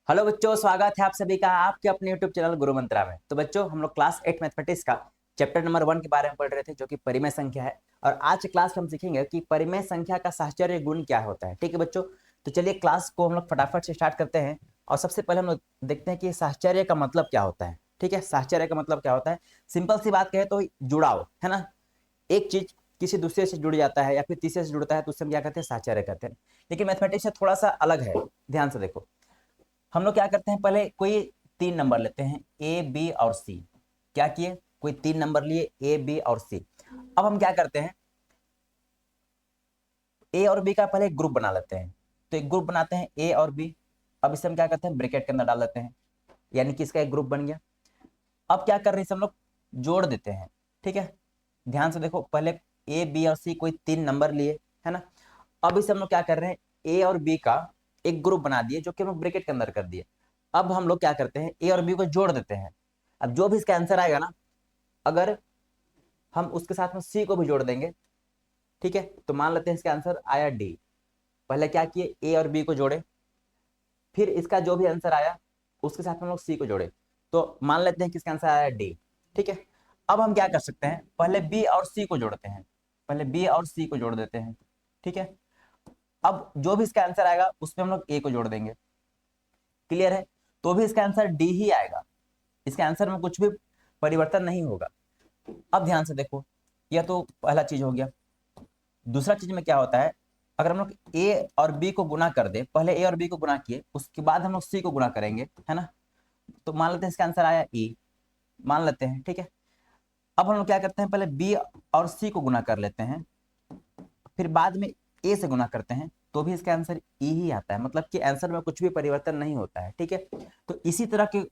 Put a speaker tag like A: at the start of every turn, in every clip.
A: Hello बच्चों, स्वागत है आप सभी का आपके अपने यूट्यूब चैनल गुरु मंत्रा में। तो बच्चों, हम लोग क्लास 8 मैथमेटिक्स का चैप्टर नंबर 1 के बारे में पढ़ रहे थे, जो कि परिमेय संख्या है। और आज की क्लास में हम सीखेंगे कि परिमेय संख्या का साहचर्य गुण क्या होता है। ठीक है बच्चों, तो चलिए क्लास को हम लोग फटाफट से स्टार्ट करते हैं। और सबसे पहले हम लोग देखते हैं कि साहचर्य का मतलब क्या होता है। ठीक है, साहचर्य का मतलब क्या होता है। सिंपल सी बात कहे तो जुड़ाव है ना। एक चीज किसी दूसरे से जुड़ जाता है या फिर तीसरे से जुड़ता है तो उससे हम क्या कहते हैं, साहचर्य कहते हैं। लेकिन मैथमेटिक्स से थोड़ा सा अलग है। ध्यान से देखो, हम लोग क्या करते हैं, पहले कोई तीन नंबर लेते हैं, ए बी और सी। क्या किए, कोई तीन नंबर लिए, ए बी और सी। अब हम क्या करते हैं, ए और बी का पहले एक ग्रुप बना लेते हैं। तो एक ग्रुप बनाते हैं ए और बी। अब इसे हम क्या करते हैं, ब्रैकेट के अंदर डाल देते हैं, यानी कि इसका एक ग्रुप बन गया। अब क्या कर रहे हैं, इसे हम लोग जोड़ देते हैं। ठीक है, ध्यान से देखो, पहले ए बी और सी कोई तीन नंबर लिए, है ना। अब इसे हम लोग क्या कर रहे हैं, ए और बी का एक ग्रुप बना दिए, जो कि हम लोग ब्रैकेट के अंदर कर दिए। अब हम लोग क्या करते हैं, ए और बी को जोड़ देते हैं। अब जो भी इसका आंसर आएगा ना, अगर हम उसके साथ में सी को भी जोड़ देंगे, ठीक है, तो मान लेते हैं इसका आंसर आया डी। पहले क्या किए, ए और बी को जोड़े, फिर इसका जो भी आंसर आया उसके साथ में हम लोग सी को जोड़े, तो मान लेते हैं कि इसका आंसर आया डी। ठीक है, अब हम क्या कर सकते हैं, पहले बी और सी को जोड़ते हैं, पहले बी और सी को जोड़ देते हैं। ठीक है, अब जो भी इसका आंसर आएगा उसमें हम लोग ए को जोड़ देंगे। क्लियर है, तो भी इसका आंसर डी ही आएगा, इसके आंसर में कुछ भी परिवर्तन नहीं होगा। अब ध्यान से देखो, यह तो पहला चीज हो गया। दूसरा चीज में क्या होता है, अगर हम लोग ए और बी को गुना कर दे, पहले ए और बी को गुना किए उसके बाद हम लोग सी को गुना करेंगे, है ना। तो मान लेते हैं इसका आंसर आया ई, मान लेते हैं। ठीक है, अब हम लोग क्या करते हैं, पहले बी और सी को गुना कर लेते हैं, फिर बाद में ए से गुना करते हैं, तो भी इसका आंसर ई ही आता है, मतलब कि आंसर में कुछ भी परिवर्तन नहीं होता है। ठीक है, तो इसी तरह के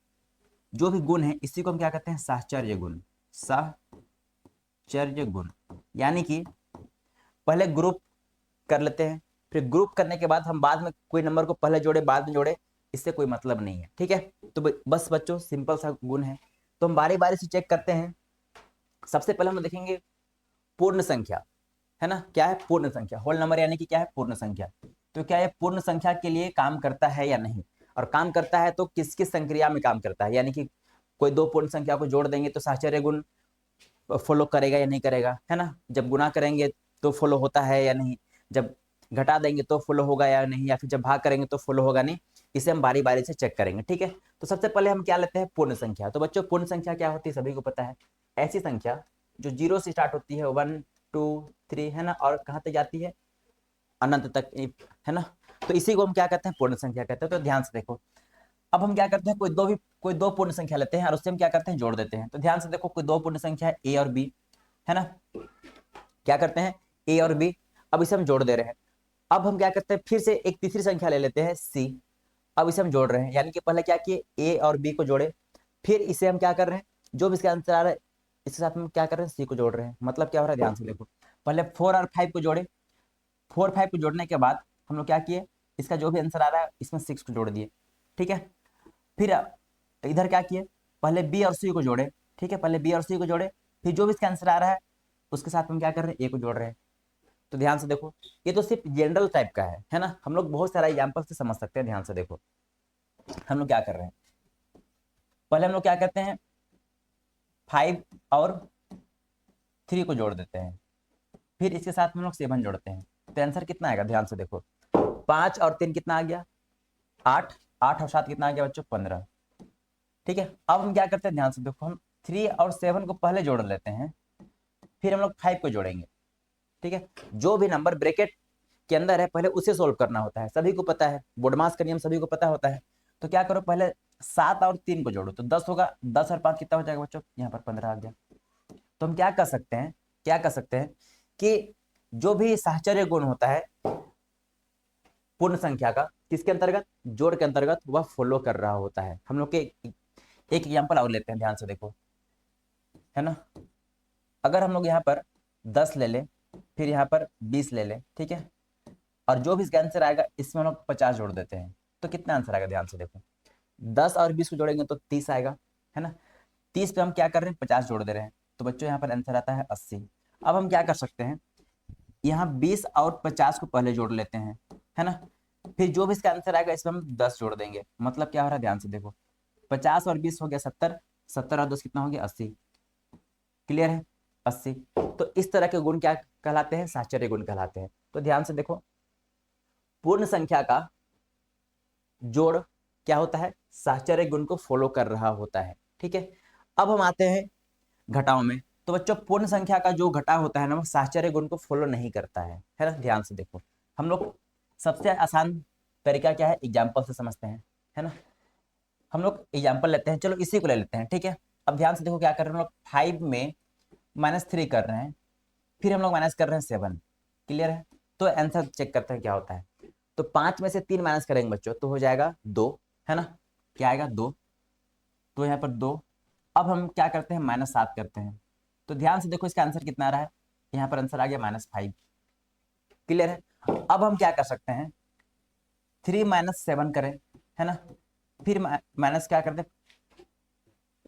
A: जो भी गुण है, इसी को हम क्या कहते हैं, साहचर्य गुण। साहचर्य गुण, यानी कि पहले ग्रुप कर लेते हैं, फिर ग्रुप करने के बाद हम बाद में कोई नंबर को पहले जोड़े बाद में जोड़े, इससे कोई मतलब नहीं है। ठीक है, तो बस बच्चों, सिंपल सा गुण है। तो हम बारी बारी से चेक करते हैं। सबसे पहले हम देखेंगे पूर्ण संख्या, है ना। क्या है, पूर्ण संख्या, होल नंबर, यानी कि क्या है, पूर्ण संख्या। तो क्या ये पूर्ण संख्या के लिए काम करता है या नहीं, और काम करता है तो किस किस संक्रिया में काम करता है, यानी कि कोई दो पूर्ण संख्या को जोड़ देंगे तो साहचर्य गुण फॉलो करेगा या नहीं करेगा, है ना। जब गुना करेंगे तो फॉलो होता है या नहीं, जब घटा देंगे तो फॉलो होगा या नहीं, या फिर जब भाग करेंगे तो फॉलो होगा नहीं। इसे हम बारी बारी से चेक करेंगे। ठीक है, तो सबसे पहले हम क्या लेते हैं, पूर्ण संख्या। तो बच्चों, पूर्ण संख्या क्या होती है, सभी को पता है। ऐसी संख्या जो जीरो से स्टार्ट होती है, 1 2 3, है ना, और कहाँ तक जाती है, अनंत तक, है ना। तो इसी को हम क्या कहते हैं, पूर्ण संख्या कहते हैं। तो ध्यान से देखो, अब हम क्या करते हैं, कोई दो पूर्ण संख्या लेते हैं और उससे हम क्या करते हैं, जोड़ देते हैं। तो ध्यान से देखो, कोई दो पूर्ण संख्या है ए और बी, है ना। क्या करते हैं, ए और बी, अब इसे हम जोड़ दे रहे हैं। अब हम क्या करते हैं, फिर से एक तीसरी संख्या ले लेते हैं सी। अब इसे हम जोड़ रहे हैं, यानी कि पहले क्या किए, ए और बी को जोड़े, फिर इसे हम क्या कर रहे हैं, जो भी इसका आंसर आ रहा है इसके साथ हम क्या कर रहे हैं, सी को जोड़ रहे हैं। मतलब क्या हो रहा है, ध्यान से देखो, पहले 4 और 5 को जोड़े, 4 5 को जोड़ने के बाद हम लोग क्या किए, इसका जो भी आंसर आ रहा है इसमें 6 को जोड़ दिए। ठीक है, फिर इधर क्या किए, पहले बी और सी को जोड़े। ठीक है, पहले बी और सी को जोड़े, फिर जो भी इसका आंसर आ रहा है उसके साथ हम क्या कर रहे हैं, ए को जोड़ रहे हैं। तो ध्यान से देखो, ये तो सिर्फ जनरल टाइप का है ना। हम लोग बहुत सारा एग्जाम्पल से समझ सकते हैं। ध्यान से देखो, हम लोग क्या कर रहे हैं, पहले हम लोग क्या करते हैं, 5 और 3 को जोड़ देते हैं, फिर इसके साथ हम लोग 7 जोड़ते हैं। तो आंसर कितना आएगा, ध्यान से देखो, 5 और 3 कितना आ गया, 8, 8 और 7 कितना आ गया बच्चों, 15। ठीक है, अब हम क्या करते हैं, ध्यान से देखो, हम 3 और 7 को पहले जोड़ लेते हैं, फिर हम लोग 5 को जोड़ेंगे। ठीक है, जो भी नंबर ब्रैकेट के अंदर है पहले उसे सोल्व करना होता है, सभी को पता है, बोडमास का नियम सभी को पता होता है। तो क्या करो, पहले 7 और 3 को जोड़ो तो 10 होगा, 10 और 5 कितना हो जाएगा बच्चों, यहाँ पर 15 आ गया। तो हम क्या कर सकते हैं, क्या कर सकते हैं कि जो भी साहचर्य गुण होता है पूर्ण संख्या का, किसके अंतर्गत, जोड़ के अंतर्गत, वह फॉलो कर रहा होता है। हम लोग के एक एग्जाम्पल और लेते हैं, ध्यान से देखो, है ना। अगर हम लोग यहाँ पर 10 ले लें, फिर यहाँ पर 20 ले लें, ठीक है, और जो भी इसका आंसर आएगा इसमें हम लोग 50 जोड़ देते हैं, तो कितना आंसर आएगा, ध्यान से देखो, 10 और 20 को जोड़ेंगे तो 30 आएगा, है ना। 30 पे हम क्या कर रहे हैं, 50 जोड़ दे रहे हैं, तो बच्चों यहाँ पर आंसर आता है 80। अब हम क्या कर सकते हैं, यहाँ 20 और 50 को पहले जोड़ लेते हैं, है ना। फिर जो भी इसका आंसर आएगा इसमें हम 10 जोड़ देंगे। मतलब क्या हो रहा है, ध्यान से देखो, 50 और 20 हो गया 70, 70 और 10 कितना हो गया 80। क्लियर है, 80। तो इस तरह के गुण क्या कहलाते हैं, साहचर्य गुण कहलाते हैं। तो ध्यान से देखो, पूर्ण संख्या का जोड़ क्या होता है, साहचर्य गुण को फॉलो कर रहा होता है। ठीक है, अब हम आते हैं घटाओं में। तो बच्चों, पूर्ण संख्या का जो घटा होता है ना, वो साहचर्य गुण को फॉलो नहीं करता है ना। ध्यान से देखो, हम लोग सबसे आसान तरीका क्या है, एग्जाम्पल से समझते हैं, है ना। हम लोग एग्जाम्पल लेते हैं, चलो इसी को ले लेते हैं। ठीक है, अब ध्यान से देखो क्या कर रहे हैं हम लोग, 5 में -3 कर रहे हैं, फिर हम लोग माइनस कर रहे हैं 7। क्लियर है, तो आंसर चेक करते हैं क्या होता है। तो 5 में से 3 माइनस करेंगे बच्चों तो हो जाएगा 2, है ना। क्या आएगा 2, तो यहाँ पर 2। अब हम क्या करते हैं, -7 करते हैं। तो ध्यान से देखो इसका आंसर कितना आ रहा है, यहाँ पर आंसर आ गया -5। क्लियर है, अब हम क्या कर सकते हैं, 3 -7 करें, है ना। फिर माइनस क्या करते हैं,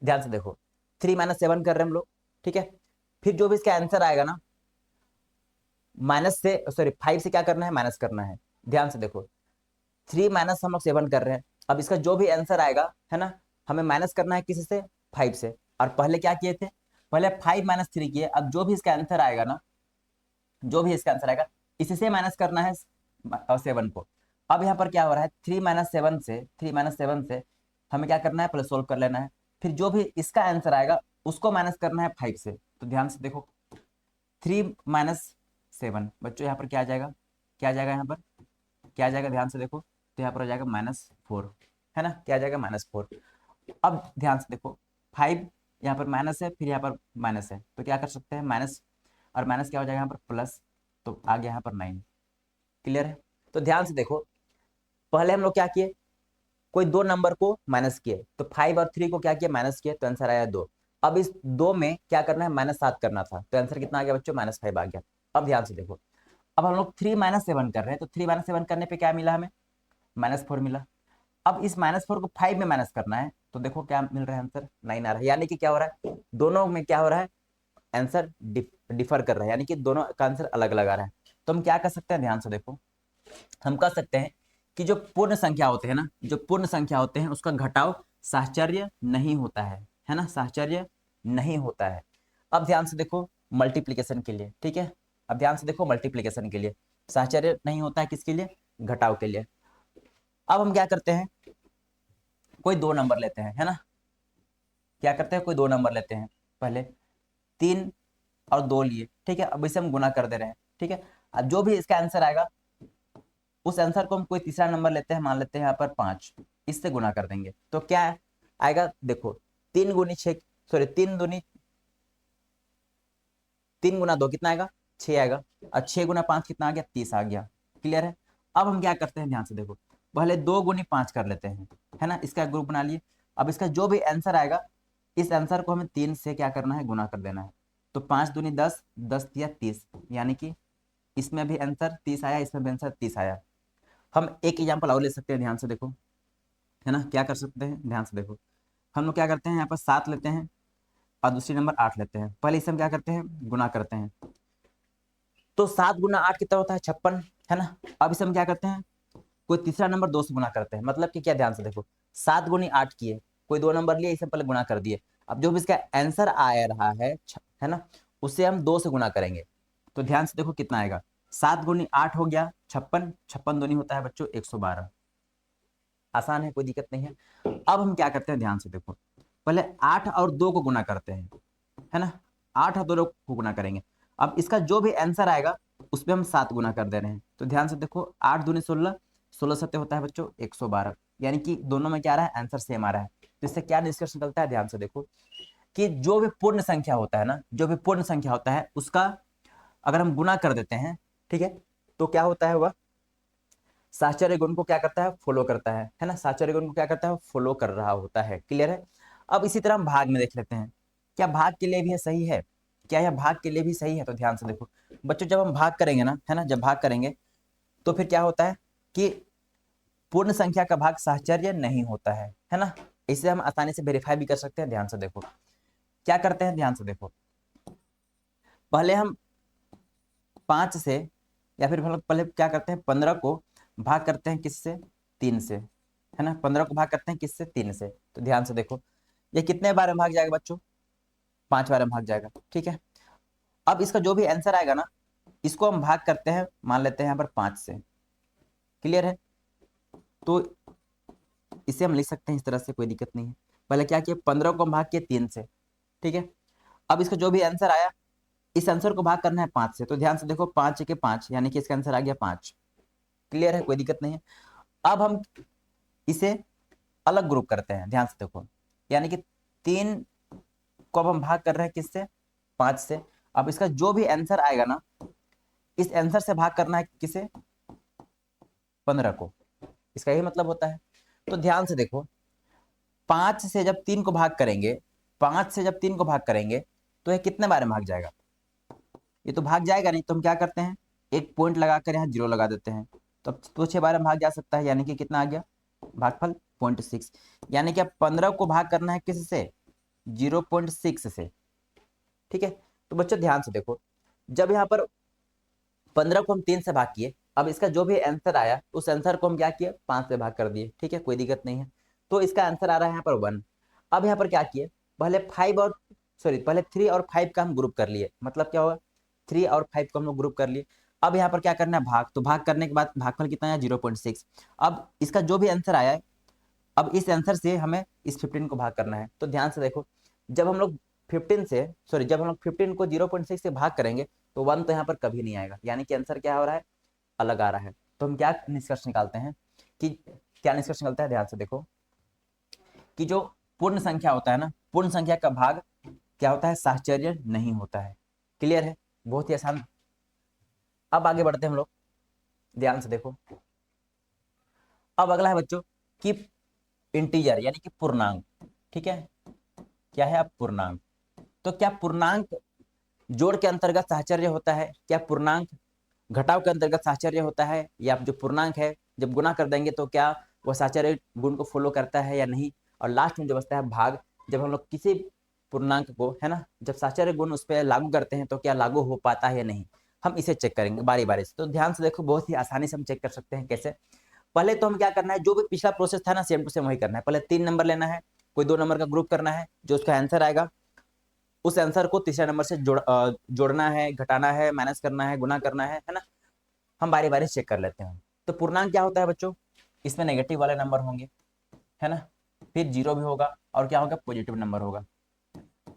A: ध्यान से देखो, 3 -7 कर रहे हैं हम लोग। ठीक है, फिर जो भी इसका आंसर आएगा ना, माइनस से सॉरी 5 से क्या करना है, माइनस करना है। ध्यान से देखो, 3 माइनस हम लोग 7 कर रहे हैं। अब इसका जो भी आंसर आएगा, है ना, हमें माइनस करना है किसी से, 5 से। और पहले क्या किए थे, पहले 5 -3 किए। अब जो भी इसका आंसर आएगा ना, जो भी इसका आंसर आएगा, इसी से माइनस करना है 7 को। अब यहाँ पर क्या हो रहा है, 3 - 7 से हमें क्या करना है, पहले सोल्व कर लेना है। फिर जो भी इसका आंसर आएगा उसको माइनस करना है 5 से। तो ध्यान से देखो, 3 - 7 बच्चों, यहाँ पर क्या आ जाएगा, क्या आ जाएगा यहाँ पर, क्या आ जाएगा, ध्यान से देखो। तो यहाँ पर आ जाएगा -4, है ना। क्या आ जाएगा, -4। अब ध्यान से देखो, 5 यहाँ पर माइनस है, फिर यहाँ पर माइनस है, तो क्या कर सकते हैं, माइनस और माइनस क्या हो जाएगा यहाँ पर प्लस, तो आ गया यहाँ पर 9। क्लियर है, तो ध्यान से देखो, पहले हम लोग क्या किए, कोई दो नंबर को माइनस किए, तो 5 और 3 को क्या किया, माइनस किया, तो आंसर आया 2। अब इस 2 में क्या करना है, -7 करना था, तो आंसर कितना आ गया बच्चों, -5 आ गया। अब ध्यान से देखो, अब हम लोग 3 -7 कर रहे हैं, तो 3 -7 करने पे क्या मिला हमें, -4 मिला। अब इस -4 को 5 में माइनस करना है, तो देखो क्या मिल रहा है, आंसर 9 आ रहा है। यानी कि क्या हो रहा है, दोनों में क्या हो रहा है, आंसर डिफर कर रहा है, यानी कि दोनों का आंसर अलग अलग आ रहा है। तो हम क्या कर सकते हैं, ध्यान से देखो, हम कह सकते हैं कि जो पूर्ण संख्या होते हैं ना, जो पूर्ण संख्या होते हैं उसका घटाव साहचर्य नहीं होता है ना, साहचर्य नहीं होता है। अब ध्यान से देखो मल्टीप्लीकेशन के लिए, ठीक है, अब ध्यान से देखो मल्टीप्लीकेशन के लिए साहचर्य नहीं होता है, किसके लिए, घटाव के लिए। अब हम क्या करते हैं, कोई दो नंबर लेते हैं, है ना, क्या करते हैं, कोई दो नंबर लेते हैं। पहले 3 और 2 लिए, ठीक है, अब इसे हम गुना कर दे रहे हैं। ठीक है, अब जो भी इसका आंसर आएगा उस आंसर को हम कोई तीसरा नंबर लेते हैं, मान लेते हैं यहाँ पर 5, इससे गुना कर देंगे तो क्या आएगा, देखो 3 × 6 सॉरी 3 × 2 कितना आएगा, 6 आएगा। और 6 × 5 कितना आ गया, 30 आ गया। क्लियर है, अब हम क्या करते हैं, ध्यान से देखो, पहले 2 × 5 कर लेते हैं, है ना, इसका ग्रुप बना लिए। अब इसका जो भी आंसर आएगा इस आंसर को हमें 3 से क्या करना है, गुना कर देना है। तो 5 दूनी 10, 10 × 3 = 30, यानी कि इसमें भी आंसर 30 आया, इसमें भी आंसर 30 आया। हम एक एग्जाम्पल और ले सकते हैं, ध्यान से देखो, है ना, क्या कर सकते हैं, ध्यान से देखो, हम लोग क्या करते हैं, यहाँ पर 7 लेते हैं और दूसरी नंबर 8 लेते हैं। पहले इसे हम क्या करते हैं, गुना करते हैं। तो 7 × 8 कितना होता है, 56, है ना। अब इसे हम क्या करते हैं, कोई तीसरा नंबर 2 से गुना करते हैं। मतलब कि क्या, ध्यान से देखो, 7 × 8 किए, कोई दो नंबर लिए, इसे पहले गुना कर दिए। अब जो भी इसका आंसर आ रहा है ना, उसे हम 2 से गुना करेंगे। तो ध्यान से देखो कितना आएगा, 7 × 8 हो गया 56, 56 दूनी होता है बच्चों 112। आसान है, कोई दिक्कत नहीं है। अब हम क्या करते हैं, ध्यान से देखो, पहले 8 और 2 को गुना करते हैं, है ना, 8 और 2 को गुना करेंगे। अब इसका जो भी आंसर आएगा उस पर हम 7 गुना कर दे रहे हैं। तो ध्यान से देखो, 8 दूनी 16, 16 सत्ते होता है बच्चों 112, यानी कि दोनों में क्या आ रहा है, आंसर सेम आ रहा है। तो इससे क्या निष्कर्ष निकलता है, ध्यान से देखो, कि जो भी पूर्ण संख्या होता है ना, जो भी पूर्ण संख्या होता है उसका अगर हम गुना कर देते हैं, ठीक है, तो क्या होता है, वह साहचर्य गुण को क्या करता है, फॉलो करता है ना, साहचर्य गुण को क्या करता है, फॉलो कर रहा होता है। क्लियर है, अब इसी तरह हम भाग में देख लेते हैं, क्या भाग के लिए भी सही है, क्या यह भाग के लिए भी सही है। तो ध्यान से देखो बच्चों, जब हम भाग करेंगे ना, है ना, जब भाग करेंगे तो फिर क्या होता है कि पूर्ण संख्या का भाग साहचर्य नहीं होता है ना। इसे हम आसानी से वेरीफाई भी कर सकते हैं। ध्यान से देखो क्या करते हैं, ध्यान से देखो, पहले हम 5 से या फिर पहले क्या करते हैं, 15 को भाग करते हैं किससे, 3 से, है ना। 15 को भाग करते हैं किससे, 3 से। तो ध्यान से देखो ये कितने बार में भाग जाएगा बच्चों, 5 बार में भाग जाएगा, ठीक है। अब इसका जो भी आंसर आएगा ना, इसको हम भाग करते हैं, मान लेते हैं यहाँ पर 5 से। क्लियर है। तो इसे हम लिख सकते हैं इस तरह से, कोई दिक्कत नहीं है। पहले क्या किया, 15 को हम भाग किए 3 से, ठीक है। अब इसका जो भी आंसर आया, इस आंसर को भाग करना है 5 से। तो ध्यान से देखो 5 के 5, यानी कि इसका आंसर आ गया 5। क्लियर है, कोई दिक्कत नहीं है। अब हम इसे अलग ग्रुप करते हैं, ध्यान से देखो, यानी कि 3 को अब हम भाग कर रहे हैं किससे, 5 से। अब इसका जो भी आंसर आएगा ना, इस आंसर से भाग करना है किसे, 15 को। इसका यही मतलब होता है। तो ध्यान से देखो, 5 से जब 3 को भाग करेंगे, 5 से जब 3 को भाग करेंगे, तो ये कितने बार में भाग जाएगा, ये तो भाग जाएगा नहीं। तो हम क्या करते हैं, एक पॉइंट लगाकर यहाँ 0 लगा देते हैं। तो 6 बार में भाग जा सकता है, यानी कि कितना आ गया, भागफल 0.6। यानी कि अब 15 को भाग करना है किससे, 0.6 से, ठीक है। तो बच्चों ध्यान से देखो, जब यहाँ पर 15 को हम 3 से भाग किए, अब इसका जो भी आंसर आया, उस आंसर को हम क्या किए, 5 से भाग कर दिए, ठीक है, कोई दिक्कत नहीं है। तो इसका आंसर आ रहा है यहाँ पर 1। अब यहाँ पर क्या किए, पहले 3 और 5 का हम ग्रुप कर लिए। मतलब क्या होगा, 3 और 5 को हम लोग ग्रुप कर लिए। अब यहाँ पर क्या करना है, भाग। तो भाग करने के बाद भागफल कितना है, 0.6। अब इसका जो भी आंसर आया है, अब इस आंसर से हमें इस 15 को भाग करना है। तो ध्यान से देखो, जब हम लोग 15 को 0.6 से भाग करेंगे, तो 1 तो यहाँ पर कभी नहीं आएगा, यानी कि आंसर क्या हो रहा है, अलग आ रहा है। तो हम क्या निष्कर्ष निकालते हैं, कि क्या निष्कर्ष निकलता है, ध्यान से देखो, कि जो पूर्ण संख्या होता है ना, पूर्ण संख्या का भाग क्या होता है, साहचर्य नहीं होता है। क्लियर है, बहुत ही आसान। अब आगे बढ़ते हैं हम लोग, ध्यान से देखो। अब अगला है बच्चों कि इंटीजर, यानी कि पूर्णांक, ठीक है। क्या है, अब पूर्णांक। तो क्या पूर्णांक जोड़ के अंतर्गत साहचर्य होता है, क्या पूर्णांक घटाव के अंतर्गत साहचर्य होता है, या जो पूर्णांक है जब गुना कर देंगे तो क्या वह साहचर्य गुण को फॉलो करता है या नहीं। और लास्ट में जो बचता है भाग, जब हम लोग किसी पूर्णांक को, है ना, जब साहचर्य गुण उस पर लागू करते हैं तो क्या लागू हो पाता है या नहीं, हम इसे चेक करेंगे बारी बारी से। तो ध्यान से देखो, बहुत ही आसानी से हम चेक कर सकते हैं। कैसे, पहले तो हम क्या करना है, जो भी पिछला प्रोसेस था ना, सेम टू सेम वही करना है। पहले 3 नंबर लेना है, कोई 2 नंबर का ग्रुप करना है, जो उसका आंसर आएगा उस आंसर को तीसरे नंबर से जोड़ना है, घटाना है, माइनस करना है, गुना करना है ना। हम बारी बारी चेक कर लेते हैं। तो पूर्णांक क्या होता है बच्चों, इसमें नेगेटिव वाले नंबर होंगे, है ना, फिर 0 भी होगा, और क्या होगा, पॉजिटिव नंबर होगा।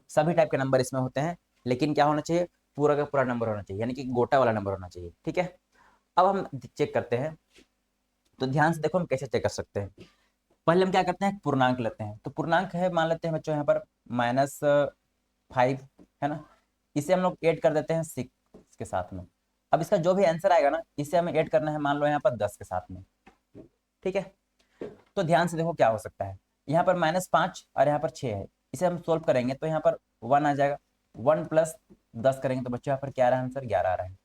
A: सभी टाइप के नंबर इसमें होते हैं, लेकिन क्या होना चाहिए, पूरा का पूरा नंबर होना चाहिए, यानी कि गोटा वाला नंबर होना चाहिए, ठीक है। अब हम चेक करते हैं। तो ध्यान से देखो हम कैसे चेक कर सकते हैं। पहले हम क्या करते हैं, पूर्णांक लेते हैं। तो पूर्णांक है, मान लेते हैं बच्चों यहाँ पर -5, है ना। इसे हम लोग ऐड कर देते हैं 6 के साथ में। अब इसका जो भी आंसर आएगा ना, इसे हमें ऐड करना है, मान लो यहाँ पर 10 के साथ में, ठीक है। तो ध्यान से देखो क्या हो सकता है, यहाँ पर -5 और यहाँ पर 6 है। इसे हम सोल्व करेंगे तो यहाँ पर 1 आ जाएगा। 1 + 10 करेंगे तो बच्चों यहाँ पर क्या आ रहा है, आंसर 11 आ रहा है,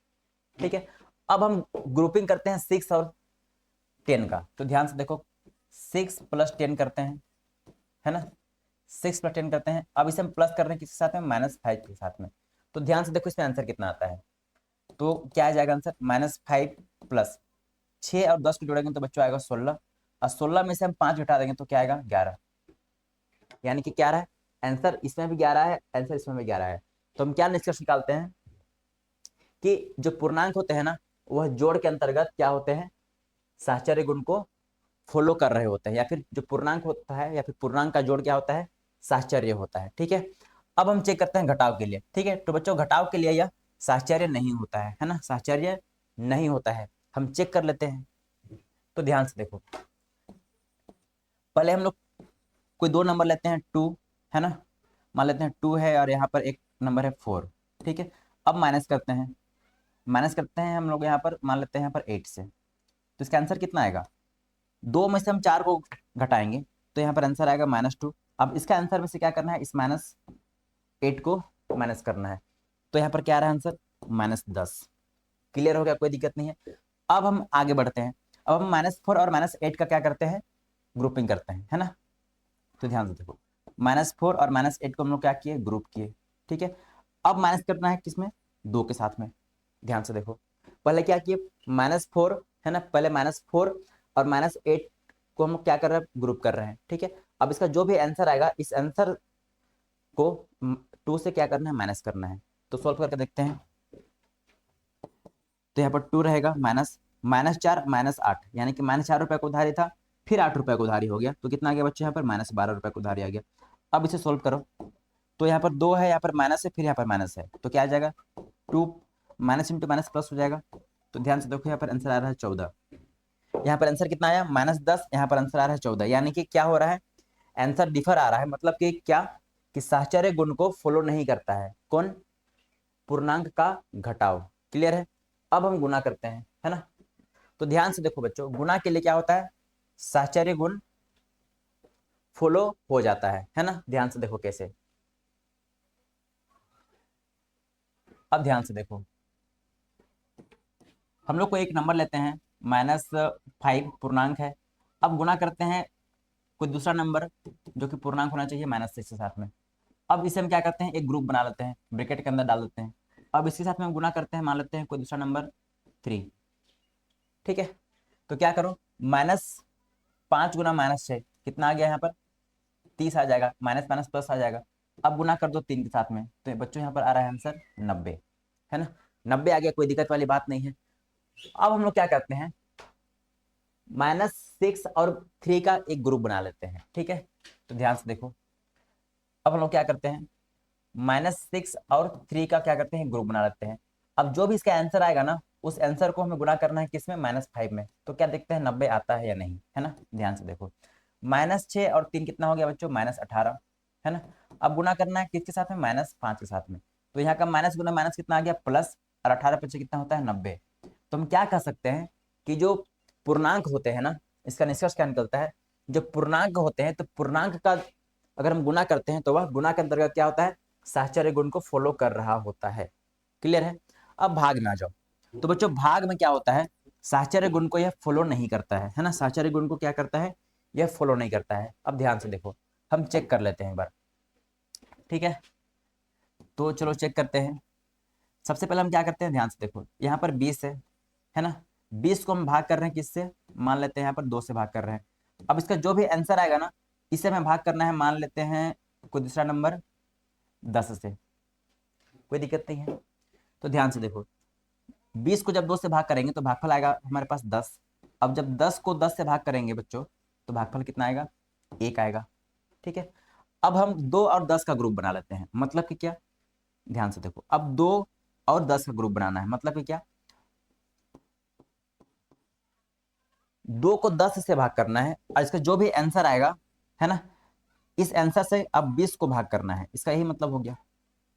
A: ठीक है। अब हम ग्रुपिंग करते हैं 6 और 10 का। तो ध्यान से देखो, 6 + 10 करते हैं, है ना, 6 + 10 करते हैं। अब इसे हम प्लस कर रहे हैं किसके साथ में, -5 के साथ में। तो ध्यान से देखो इसमें आंसर कितना आता है। तो क्या आ जाएगा आंसर, -5 + 6 और 10 को जोड़ेंगे तो बच्चों आएगा 16, और 16 में से हम 5 घटा देंगे तो क्या आएगा, 11। यानी कि क्या रहा है, आंसर इसमें भी 11 है, आंसर इसमें भी 11 है। तो हम क्या निष्कर्ष निकालते हैं, कि जो पूर्णांक होते हैं ना, वह जोड़ के अंतर्गत क्या होते हैं, साहचर्य गुण को फॉलो कर रहे होते हैं। या फिर जो पूर्णांक होता है, या फिर पूर्णांक का जोड़ क्या होता है, साहचर्य होता है, ठीक है। अब हम चेक करते हैं घटाव के लिए, ठीक है। तो बच्चों घटाव के लिए यह साहचर्य नहीं होता है ना, साहचर्य नहीं होता है। हम चेक कर लेते हैं। तो ध्यान से देखो, पहले हम लोग कोई 2 नंबर लेते हैं, 2, है ना, मान लेते हैं 2 है, और यहाँ पर एक नंबर है 4, ठीक है। अब माइनस करते हैं हम लोग, यहाँ पर मान लेते हैं यहाँ पर 8 से। तो इसका आंसर कितना आएगा, 2 में से हम 4 को घटाएंगे तो यहाँ पर आंसर आएगा -2। अब इसका आंसर में से क्या करना है, इस -8 को माइनस करना है। तो यहाँ पर क्या आ रहा है आंसर, -10। क्लियर हो गया, कोई दिक्कत नहीं है। अब हम आगे बढ़ते हैं। अब हम -4 और -8 का क्या करते हैं, ग्रुपिंग करते हैं, है ना। तो ध्यान से देखो, -4 और -8 को हम लोग क्या किए, ग्रुप किए, ठीक है। अब माइनस करना है किसमें, 2 के साथ में। ध्यान से देखो, पहले क्या किए, -4 है ना, पहले -4 और -8 को हम क्या कर रहे हैं, ग्रुप कर रहे हैं, ठीक है। अब इसका जो भी आंसर आएगा, इस आंसर को 2 से क्या करना है, माइनस करना है। तो सॉल्व करके देखते हैं। तो यहाँ पर 2 रहेगा, -4 -8, यानी कि -4 रुपए को उधारी था, फिर 8 रुपए को उधारी हो गया, तो कितना आ गया बच्चे यहाँ पर, -12 रुपए को उधारी आ गया। अब इसे सोल्व करो, तो यहाँ पर 2 है, यहाँ पर माइनस है, फिर यहाँ पर माइनस है, तो क्या आ जाएगा, 2 माइनस इंटू माइनस प्लस हो जाएगा। तो ध्यान से देखो, यहाँ पर आंसर आ रहा है 14। यहाँ पर आंसर कितना आया, -10, यहाँ पर आंसर आ रहा है 14, यानी कि क्या हो रहा है, आंसर डिफर आ रहा है, मतलब कि क्या, कि साहचर्य गुण को फॉलो नहीं करता है कौन, पूर्णांक का घटाव। क्लियर है। अब हम गुना करते हैं, है ना। तो ध्यान से देखो बच्चों, गुना के लिए क्या होता है, साहचर्य गुण फॉलो हो जाता है ना। ध्यान से देखो कैसे, अब ध्यान से देखो, हम लोग को एक नंबर लेते हैं, -5 पूर्णांक है। अब गुना करते हैं कोई दूसरा नंबर जो कि पूर्णांक होना चाहिए -6 के साथ में। अब इसे हम क्या करते हैं, एक ग्रुप बना लेते हैं, ब्रैकेट के अंदर डाल देते हैं। अब इसके साथ में हम गुना करते हैं, मान लेते हैं कोई दूसरा नंबर 3, ठीक है। तो क्या करो, -5 गुना -6 कितना आ गया, यहाँ पर 30 आ जाएगा, माइनस माइनस प्लस आ जाएगा। अब गुना कर दो 3 के साथ में, तो बच्चों यहाँ पर आ रहा है आंसर 90, है ना। 90 आ गया, कोई दिक्कत वाली बात नहीं है। अब हम लोग क्या करते हैं, -6 और 3 का एक ग्रुप बना लेते हैं, ठीक है। तो ध्यान से देखो, अब हम लोग क्या करते हैं, -6 और 3 का क्या करते हैं, ग्रुप बना लेते हैं। अब जो भी इसका आंसर आएगा ना, उस आंसर को हमें गुना करना है किसमें, -5 में। तो क्या देखते हैं, 90 आता है या नहीं, है ना। ध्यान से देखो, -6 और 3 कितना हो गया बच्चों, -18, है ना। अब गुना करना है किसके साथ में, -5 के साथ में। तो यहाँ का माइनस गुना माइनस कितना आ गया, प्लस, और 18 पीछे कितना होता है, 90। तो हम क्या कह सकते हैं कि जो पूर्णांक होते हैं ना, इसका निष्कर्ष क्या निकलता है, जो पूर्णांक होते हैं, तो पूर्णांक का अगर हम गुना करते हैं तो वह गुना के अंतर्गत क्या होता है, साहचर्य गुण को फॉलो कर रहा होता है। क्लियर है। अब भाग में आ जाओ, तो बच्चों भाग में क्या होता है, साहचर्य गुण को यह फॉलो नहीं करता है ना। साहचर्य गुण को क्या करता है, यह फॉलो नहीं करता है। अब ध्यान से देखो, हम चेक कर लेते हैं एक बार, ठीक है। तो चलो चेक करते हैं। सबसे पहले हम क्या करते हैं, ध्यान से देखो, यहाँ पर 20 है ना। 20 को हम भाग कर रहे हैं किससे, मान लेते हैं यहाँ पर 2 से भाग कर रहे हैं। अब इसका जो भी आंसर आएगा ना, इसे हमें भाग करना है, मान लेते हैं कोई दूसरा नंबर 10 से, कोई दिक्कत नहीं है। तो ध्यान से देखो, 20 को जब 2 से भाग करेंगे तो भागफल आएगा हमारे पास 10। अब जब 10 को 10 से भाग करेंगे बच्चों, तो भागफल कितना आएगा, 1 आएगा, ठीक है। अब हम 2 और 10 का ग्रुप बना लेते हैं, मतलब कि क्या, ध्यान से देखो, अब 2 और 10 का ग्रुप बनाना है, मतलब कि क्या, 2 को 10 से भाग करना है, और इसका जो भी आंसर आएगा, है ना, इस आंसर से अब 20 को भाग करना है, इसका यही मतलब हो गया।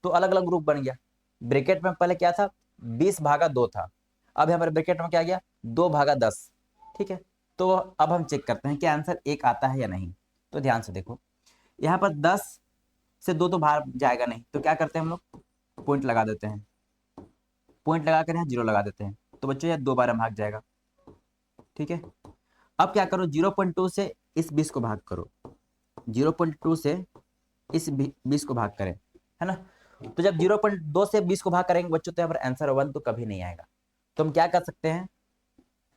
A: तो अलग अलग ग्रुप बन गया। ब्रैकेट में पहले क्या था, 20/2 था, अब यहाँ पर ब्रैकेट में क्या गया, 2/10, ठीक है। तो अब हम चेक करते हैं कि आंसर 1 आता है या नहीं। तो ध्यान से देखो, यहाँ पर 10 से 2 तो भाग जाएगा नहीं, तो क्या करते हैं हम लोग, पॉइंट लगा देते हैं, पॉइंट लगा कर यहाँ 0 लगा देते हैं, तो बच्चों यह 2 बार भाग जाएगा, ठीक है। अब क्या करो, 0.2 से इस 20 को भाग करो, 0.2 से इस 20 को भाग करें, है ना। तो जब 0.2 से 20 को भाग करेंगे बच्चों, तो यहाँ पर आंसर 1 तो कभी नहीं आएगा। तो हम क्या कर सकते हैं,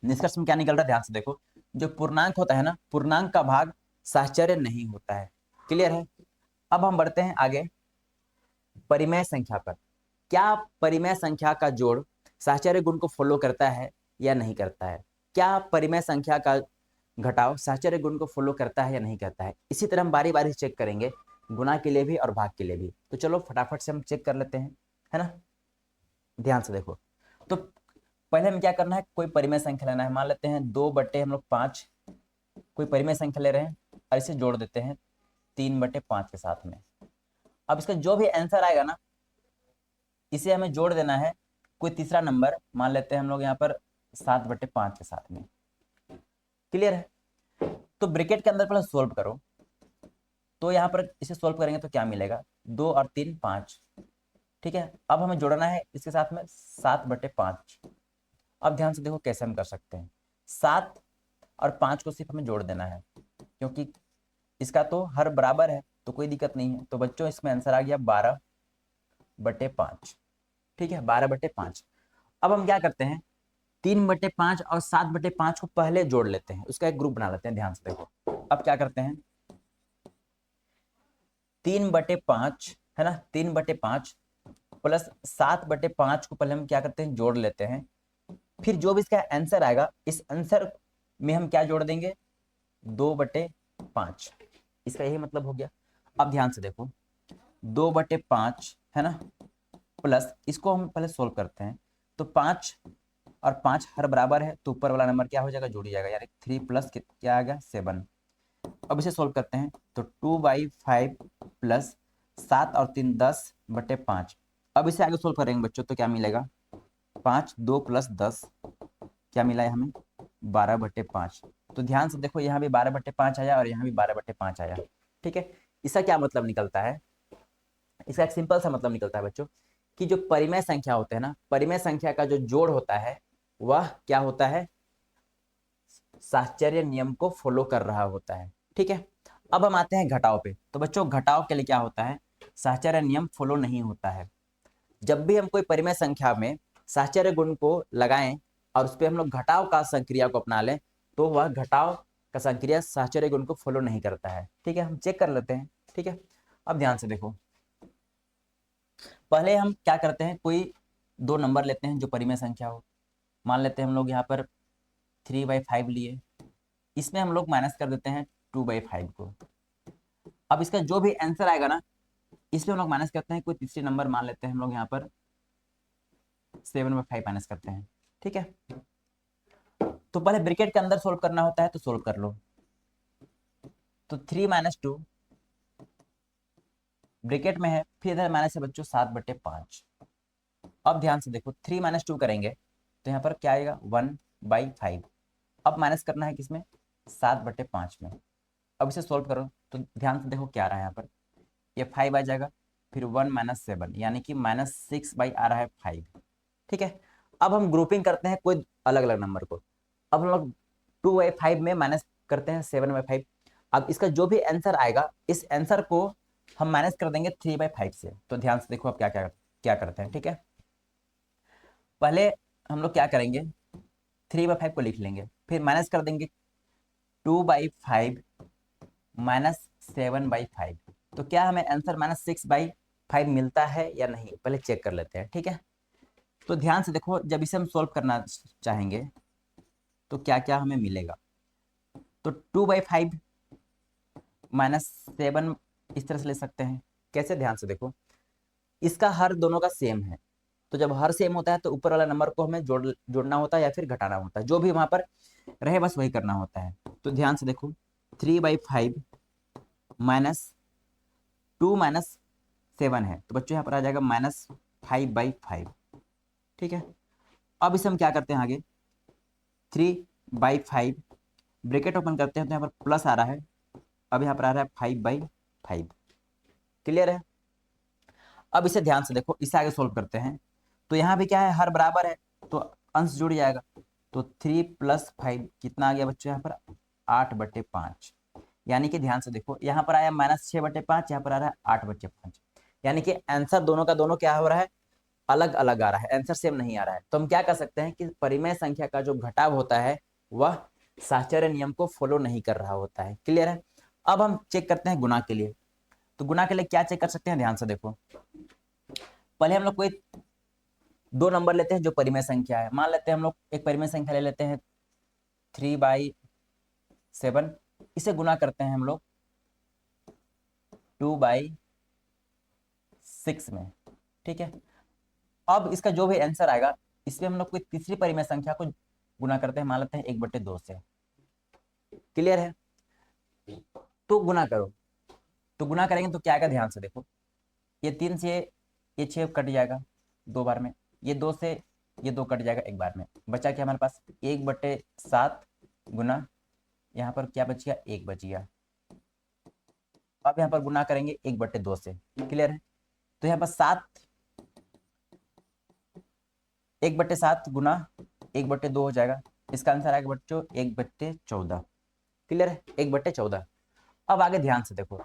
A: निष्कर्ष में क्या निकल रहा है, ध्यान से देखो, जो पूर्णांक होता है ना, पूर्णांक का भाग साहचर्य नहीं होता है। क्लियर है। अब हम बढ़ते हैं आगे परिमेय संख्या पर। क्या परिमेय संख्या का जोड़ साहचर्य गुण को फॉलो करता है या नहीं करता है, क्या परिमेय संख्या का घटाव साहचर्य गुण को फॉलो करता है या नहीं करता है। इसी तरह हम बारी बारी चेक करेंगे, गुना के लिए भी और भाग के लिए भी। तो चलो फटाफट से हम चेक कर लेते हैं, है ना। ध्यान से देखो, तो पहले हमें क्या करना है, कोई परिमेय संख्या लेना है, मान लेते हैं 2 हम लोग 5, कोई परिमेय संख्या ले रहे हैं, और इसे जोड़ देते हैं 3/5 के साथ में। अब इसका जो भी आंसर आएगा ना, इसे हमें जोड़ देना है कोई तीसरा नंबर, मान लेते हैं हम लोग यहाँ पर 7/5 के साथ में। क्लियर है। तो ब्रैकेट के अंदर पहले सोल्व करो, तो यहाँ पर इसे सोल्व करेंगे तो क्या मिलेगा, 2 और 3 5, ठीक है। अब हमें जोड़ना है इसके साथ में 7/5। अब ध्यान से देखो कैसे हम कर सकते हैं, 7 और 5 को सिर्फ हमें जोड़ देना है, क्योंकि इसका तो हर बराबर है, तो कोई दिक्कत नहीं है। तो बच्चों इसमें आंसर आ गया 12/5, ठीक है, 12/5। अब हम क्या करते हैं, 3/5 और 7/5 को पहले जोड़ लेते हैं, उसका एक ग्रुप बना लेते हैं। ध्यान से देखो, अब क्या करते हैं, 3/5 है ना, 3/5 प्लस 7/5 को पहले हम क्या करते हैं, जोड़ लेते हैं। फिर जो भी इसका आंसर आएगा, इस आंसर में हम क्या जोड़ देंगे, 2/5। इसका यही मतलब हो गया। अब ध्यान से देखो, 2/5 है ना, प्लस इसको हम पहले सोल्व करते हैं। तो 5 और 5 हर बराबर है, तो ऊपर वाला नंबर क्या हो जाएगा, जुड़ जाएगा, यानी 3 प्लस क्या आ गया, 7। अब इसे सोल्व करते हैं, तो 2/5 प्लस 7 और 3 10/5। अब इसे आगे सोल्व करेंगे बच्चों, तो क्या मिलेगा, 5 2 प्लस 10 क्या मिला है हमें, 12/5। तो ध्यान से देखो, यहाँ भी 12/5 आया और यहाँ भी 12/5 आया। ठीक है, इसका क्या मतलब निकलता है, इसका एक सिंपल सा मतलब निकलता है बच्चों, कि जो परिमेय संख्या होते हैं ना, परिमेय संख्या का जो जोड़ होता है वह क्या होता है, साहचर्य नियम को फॉलो कर रहा होता है। ठीक है, अब हम आते हैं घटाव पे। तो बच्चों घटाव के लिए क्या होता है, साहचर्य नियम फॉलो नहीं होता है। जब भी हम कोई परिमेय संख्या में साहचर्य गुण को लगाएं और उस पर हम लोग घटाव का संक्रिया को अपना लें, तो वह घटाव का संक्रिया साहचर्य गुण को फॉलो नहीं करता है। ठीक है, हम चेक कर लेते हैं। ठीक है, अब ध्यान से देखो, पहले हम क्या करते हैं, कोई दो नंबर लेते हैं जो परिमेय संख्या हो। मान लेते हैं हम लोग यहाँ पर 3/5 लिए, इसमें हम लोग माइनस कर देते हैं 2/5 को। अब इसका जो भी आंसर आएगा ना, इसमें हम लोग माइनस करते हैं कोई तीसरी नंबर, मान लेते हैं हम लोग यहाँ पर 7/5 माइनस करते हैं। ठीक है, तो पहले ब्रैकेट के अंदर सोल्व करना होता है, तो सोल्व कर लो। तो 3 - 2 ब्रैकेट में है, फिर इधर माइनस है बच्चों 7/5। अब ध्यान से देखो, 3 - 2 करेंगे तो यहाँ पर क्या आएगा, 1/5। अब माइनस करना है किसमें, 7/5 में। अब इसे सोल्व करो, तो ध्यान से देखो क्या आ रहा है यहाँ पर, ये 5 आ जाएगा, फिर 1 - 7 यानी कि -6 आ रहा है 5। ठीक है, अब हम ग्रुपिंग करते हैं कोई अलग अलग नंबर को। अब हम लोग 2/5 में माइनस करते हैं 7/5। अब इसका जो भी आंसर आएगा, इस आंसर को हम माइनस कर देंगे 3/5 से। तो ध्यान से देखो अब क्या क्या क्या करते हैं। ठीक है, पहले हम लोग क्या करेंगे, 3/5 को लिख लेंगे, फिर माइनस कर देंगे 2/5 -7/5। तो क्या हमें आंसर -6/5 मिलता है या नहीं, पहले चेक कर लेते हैं। ठीक है, तो ध्यान से देखो, जब इसे हम सोल्व करना चाहेंगे तो क्या क्या हमें मिलेगा। तो 2/5 -7 इस तरह से ले सकते हैं। कैसे, ध्यान से देखो, इसका हर दोनों का सेम है, तो जब हर सेम होता है तो ऊपर वाला नंबर को हमें जोड़ना होता है या फिर घटाना होता है, जो भी वहां पर रहे बस वही करना होता है। तो ध्यान से देखो, 3/5 -2 -7 है, तो बच्चों यहाँ पर आ जाएगा -5/5। ठीक है, अब इसे हम क्या करते हैं आगे, 3/5 ब्रैकेट ओपन करते हैं, तो यहाँ पर प्लस आ रहा है, अब यहाँ पर आ रहा है 5/5। क्लियर है, अब इसे ध्यान से देखो, इसे आगे सोल्व करते हैं। तो यहाँ भी क्या है, हर बराबर है, तो अंश जुड़ जाएगा। तो 3 + 5 कितना आ गया बच्चों, यहाँ पर 8/5। यानी कि ध्यान से देखो, यहाँ पर आया -6/5, यहाँ पर आ रहा है 8/5। यानी कि आंसर दोनों का दोनों क्या हो रहा है, अलग अलग आ रहा है, आंसर सेम नहीं आ रहा है। तो हम क्या कर सकते हैं कि परिमेय संख्या का जो घटाव होता है वह साहचर्य नियम को फॉलो नहीं कर रहा होता है। क्लियर है, अब हम चेक करते हैं गुणा के लिए। तो गुणा के लिए क्या चेक कर सकते हैं, ध्यान से देखो, पहले हम लोग कोई दो नंबर लेते हैं जो परिमेय संख्या है। मान लेते हैं हम लोग एक परिमेय संख्या ले लेते हैं 3/7, इसे गुणा करते हैं हम लोग 2/6 में। ठीक है, अब इसका जो भी आंसर आएगा, इसमें हम लोग कोई तीसरी परिमेय संख्या को गुणा करते हैं, मान लेते हैं 1/2 से। क्लियर है, तो गुणा करो, तो गुणा करेंगे तो क्या आएगा, ध्यान से देखो, ये 3 से ये 6 कट जाएगा 2 बार में, ये 2 से ये 2 कट जाएगा 1 बार में, बचा क्या हमारे पास 1/7 गुना, यहाँ पर क्या बच गया, 1 बच गया। अब यहाँ पर गुना करेंगे 1/2 से। क्लियर है, तो यहाँ पर 1/7 गुना 1/2 हो जाएगा, इसका आंसर आएगा बच्चों 1/14। क्लियर है, 1/14। अब आगे ध्यान से देखो,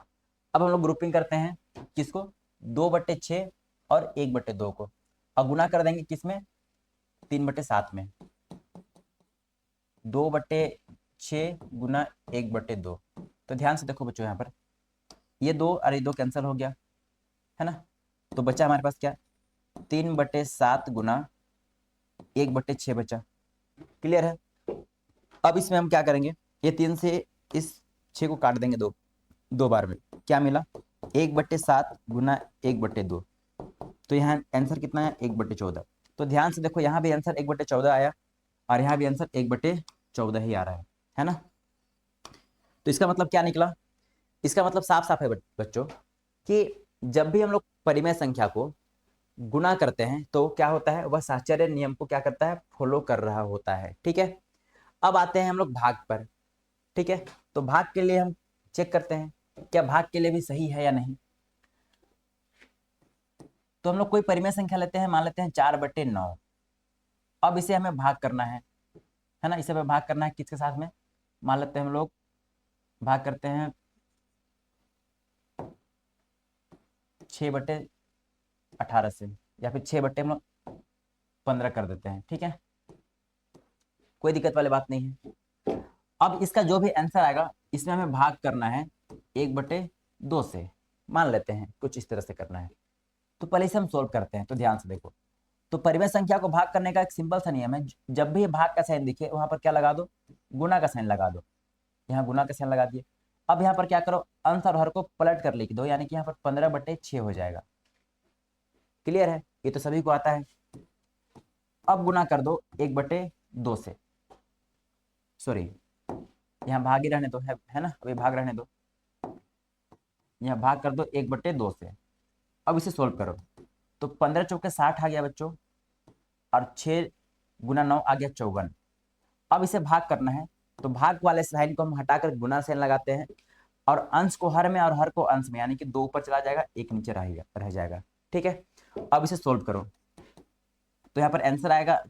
A: अब हम लोग ग्रुपिंग करते हैं किसको, 2/6 और 1/2 को, और गुना कर देंगे किसमें, 3/7 में। 2/6 गुना 1/2। तो ध्यान से देखो बच्चों, यहाँ पर ये 2 और ये 2 कैंसिल हो गया, है ना। तो बचा हमारे पास क्या, 3/7 गुना 1/6 बचा। क्लियर है। अब इसमें हम क्या करेंगे, ये 3 से इस 6 को काट देंगे दो दो बार में। क्या मिला, 1/7 गुना 1/2। तो यहाँ आंसर कितना है, 1/14। तो ध्यान से देखो, यहाँ भी आंसर 1/14 आया और यहाँ भी आंसर 1/14 ही आ रहा है ना। तो इसका मतलब क्या निकला, इसका मतलब साफ साफ है बच्चों कि जब भी हम लोग परिमेय संख्या को गुणा करते हैं तो क्या होता है, वह साहचर्य नियम को क्या करता है, फॉलो कर रहा होता है। ठीक है। अब आते हैं हम लोग भाग पर। ठीक है। तो भाग के लिए हम चेक करते हैं क्या भाग के लिए भी सही है या नहीं। तो हम लोग कोई परिमेय संख्या लेते हैं, मान लेते हैं 4/9। अब इसे हमें भाग करना है ना। इसे हमें भाग करना है किसके साथ में, मान लेते हैं हम लोग भाग करते हैं 6/18 से, या फिर 6/15 कर देते हैं। ठीक है, कोई दिक्कत वाली बात नहीं है। अब इसका जो भी आंसर आएगा इसमें हमें भाग करना है 1/2 से, मान लेते हैं कुछ इस तरह से करना है। तो पहले इसे हम सोल्व करते हैं। तो ध्यान से देखो, तो परिमेय संख्या को भाग करने का एक सिंपल सा नियम है, जब भी भाग का साइन दिखे वहां पर क्या लगा दो, गुना का साइन लगा दो। यहाँ गुना का साइन लगा दिए। अब यहाँ पर क्या करो, अंश और हर को पलट कर लिख दो, यानी कि यहाँ पर 15/6 हो जाएगा। क्लियर है, ये तो सभी को आता है। अब गुना कर दो 1/2 से, सॉरी यहाँ भाग ही रहने दो, है ना, अभी भाग रहने दो। यहाँ भाग कर दो 1/2 से। अब इसे सोल्व करो, तो 15 चौके 60 आ गया बच्चों, और 6 गुना 9 आ गया 54। अब इसे भाग करना है, तो भाग वाले साइन को हम हटाकर गुना साइन लगाते हैं, और अंश को हर में और हर को अंश में, यानी कि 2 ऊपर चला जाएगा, 1 नीचे रह जाएगा। ठीक है। अब इसे सोल्व करो, तो यहाँ पर आंसर आएगा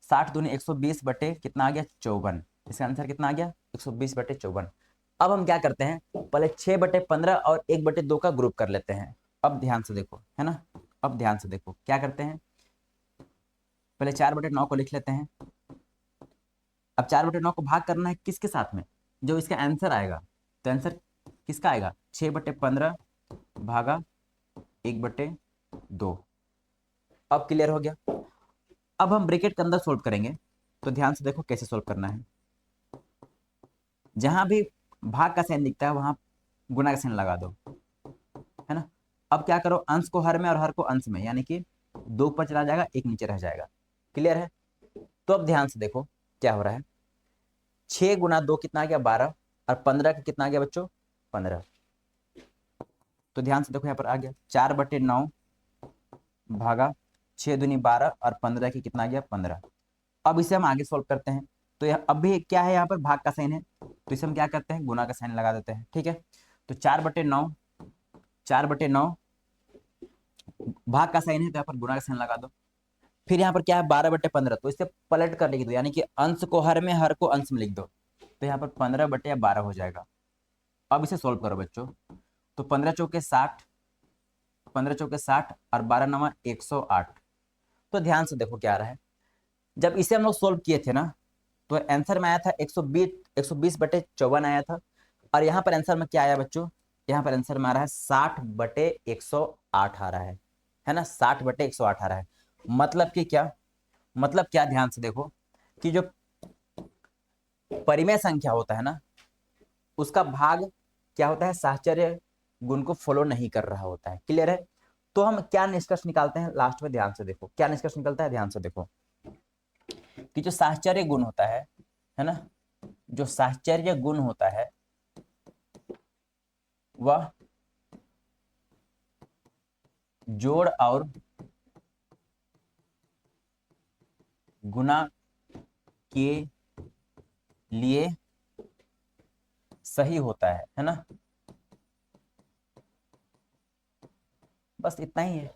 A: 60 दूनी 120 बटे कितना आ गया, 54। इसका आंसर कितना आ गया, 120/54। अब हम क्या करते हैं, पहले 6/15 और 1/2 का ग्रुप कर लेते हैं। अब ध्यान से देखो, है ना, अब ध्यान से देखो क्या करते हैं, पहले 4/9 को लिख लेते हैं। अब 4/9 को भाग करना है किसके साथ में, जो इसका आंसर आएगा। तो आंसर किसका आएगा, 6/15 भागा 1/2। अब क्लियर हो गया। अब हम ब्रैकेट के अंदर सोल्व करेंगे। तो ध्यान से देखो कैसे सोल्व करना है, जहां भी भाग का साइन दिखता है वहां गुना का साइन लगा दो, है ना। अब क्या करो, अंश को हर में और हर को अंश में, यानी कि 2 ऊपर चला जाएगा, 1 नीचे रह जाएगा। क्लियर है। तो अब ध्यान से देखो क्या हो रहा है, 6 गुना 2 कितना आ गया, 12, और 15 का कितना आ गया बच्चों, 15। तो ध्यान से देखो यहाँ पर आ गया 4/9 भागा 6 दूनी 12, और 15 की कितना आ गया, 15। अब इसे हम आगे सोल्व करते हैं। तो यह अब भी क्या है, यहाँ पर भाग का साइन है, तो इसे हम क्या करते हैं, गुना का साइन लगा देते हैं। ठीक है। तो 4/9 भाग का साइन है, तो यहाँ पर गुना का साइन लगा दो। फिर यहाँ पर क्या है, 12/15, तो इसे पलट कर लिख दो, यानी कि अंश को हर में हर को अंश में लिख दो। तो यहाँ पर 15/12 हो जाएगा। अब इसे सोल्व करो बच्चों, तो 15 चौके 60, 15 चौके 60 और 12 नवा 108। तो ध्यान से देखो क्या आ रहा है, जब इसे हम लोग सोल्व किए थे ना, तो आंसर में आया था 120/54 आया था। और यहाँ पर आंसर में क्या आया बच्चों, यहाँ पर आंसर में आ रहा है 60/108 आ रहा है ना, 60/108 आ रहा है। मतलब कि क्या, मतलब क्या, ध्यान से देखो कि जो परिमेय संख्या होता है ना, उसका भाग क्या होता है, साहचर्य गुण को फॉलो नहीं कर रहा होता है। क्लियर है। तो हम क्या निष्कर्ष निकालते हैं लास्ट में, ध्यान से देखो क्या निष्कर्ष निकलता है, ध्यान से देखो कि जो साहचर्य गुण होता है ना, जो साहचर्य गुण होता है वह जोड़ और गुना के लिए सही होता है ना। बस इतना ही है।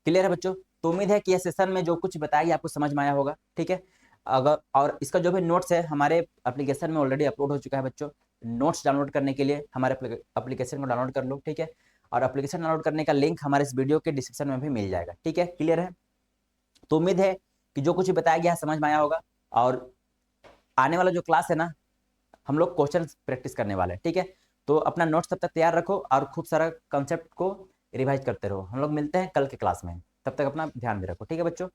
A: क्लियर है बच्चों। तो उम्मीद है कि ये सेशन में जो कुछ बताया गया आपको समझ में आया होगा। ठीक है। अगर और इसका जो भी नोट्स है हमारे एप्लीकेशन में ऑलरेडी अपलोड हो चुका है बच्चों। नोट्स डाउनलोड करने के लिए हमारे एप्लीकेशन को डाउनलोड कर लो। ठीक है। और एप्लीकेशन डाउनलोड करने का लिंक हमारे इस वीडियो के डिस्क्रिप्शन में भी मिल जाएगा। ठीक है, क्लियर है। तो उम्मीद है कि जो कुछ बताया गया है समझ में आया होगा। और आने वाला जो क्लास है ना, हम लोग क्वेश्चन प्रैक्टिस करने वाले हैं, ठीक है। तो अपना नोट्स तब तक तैयार रखो और खूब सारा कंसेप्ट को रिवाइज करते रहो। हम लोग मिलते हैं कल के क्लास में, तब तक अपना ध्यान भी रखो, ठीक है बच्चों।